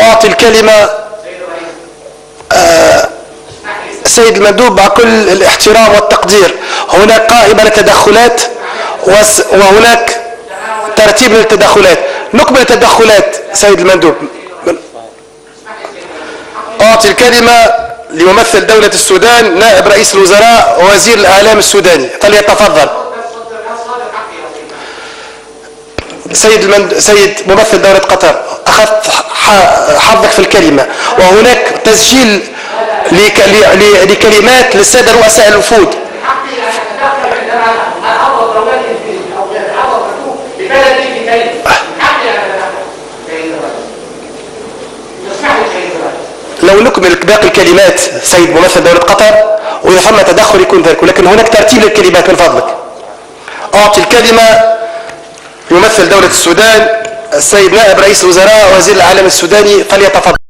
أعطي الكلمة سيد المندوب مع كل الاحترام والتقدير. هناك قائمة للتدخلات وهناك ترتيب للتدخلات. نكمل التدخلات سيد المندوب. أعطي الكلمة لممثل دولة السودان نائب رئيس الوزراء ووزير الإعلام السوداني، فليتفضل. سيد ممثل دولة قطر، أخذت حظك في الكلمة، وهناك تسجيل لكلمات للسادة رؤساء الوفود. لو نكمل باقي الكلمات سيد ممثل دولة قطر، وإذا ثم تدخل يكون ذلك، ولكن هناك ترتيب للكلمات من فضلك. أعطي الكلمة يمثل دولة السودان السيد نائب رئيس الوزراء ووزير الإعلام السوداني، فليتفضل.